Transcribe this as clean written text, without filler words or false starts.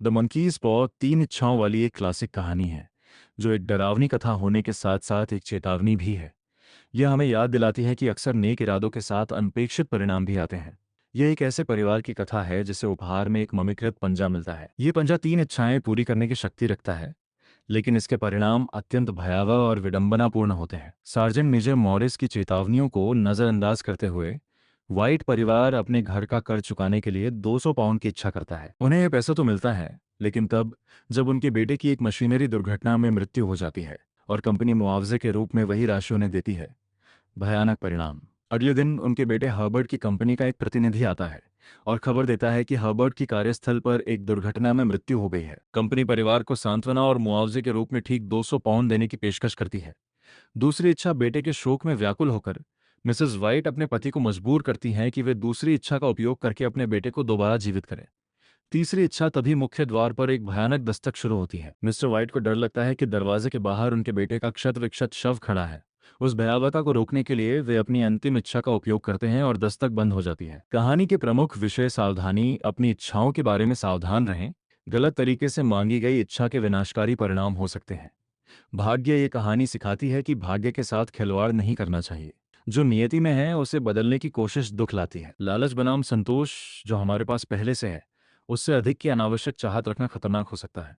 The monkeys पॉ तीन इच्छाओं वाली एक क्लासिक कहानी है जो एक डरावनी कथा होने के साथ साथ एक चेतावनी भी है। यह हमें याद दिलाती है कि अक्सर नेक इरादों के साथ अनपेक्षित परिणाम भी आते हैं। यह एक ऐसे परिवार की कथा है जिसे उपहार में एक ममीकृत पंजा मिलता है। ये पंजा तीन इच्छाएं पूरी करने की शक्ति रखता है, लेकिन इसके परिणाम अत्यंत भयावह और विडंबनापूर्ण होते हैं। सार्जेंट मेजर मॉरिस की चेतावनियों को नजरअंदाज करते हुए व्हाइट परिवार अपने घर का कर्ज चुकाने के लिए 200 पाउंड की इच्छा करता है। उन्हें यह पैसा तो मिलता है, लेकिन तब जब उनके बेटे की एक मशीनरी दुर्घटना में मृत्यु हो जाती है और कंपनी मुआवजे के रूप में वही राशि उन्हें देती है। भयानक परिणाम। अगले दिन उनके बेटे हर्बर्ट की कंपनी का एक प्रतिनिधि आता है और खबर देता है कि हर्बर्ट की कार्यस्थल पर एक दुर्घटना में मृत्यु हो गई है। कंपनी परिवार को सांत्वना और मुआवजे के रूप में ठीक 200 पाउंड देने की पेशकश करती है। दूसरी इच्छा बेटे के शोक में व्याकुल होकर मिसेस वाइट अपने पति को मजबूर करती हैं कि वे दूसरी इच्छा का उपयोग करके अपने बेटे को दोबारा जीवित करें। तीसरी इच्छा तभी मुख्य द्वार पर एक भयानक दस्तक शुरू होती है। मिस्टर वाइट को डर लगता है कि दरवाजे के बाहर उनके बेटे का क्षत विक्षत शव खड़ा है। उस भयावहता को रोकने के लिए वे अपनी अंतिम इच्छा का उपयोग करते हैं और दस्तक बंद हो जाती है। कहानी के प्रमुख विषय सावधानी, अपनी इच्छाओं के बारे में सावधान रहें। गलत तरीके से मांगी गई इच्छा के विनाशकारी परिणाम हो सकते हैं। भाग्य ये कहानी सिखाती है कि भाग्य के साथ खिलवाड़ नहीं करना चाहिए। जो नियति में है उसे बदलने की कोशिश दुख लाती है। लालच बनाम संतोष जो हमारे पास पहले से है, उससे अधिक की अनावश्यक चाहत रखना खतरनाक हो सकता है।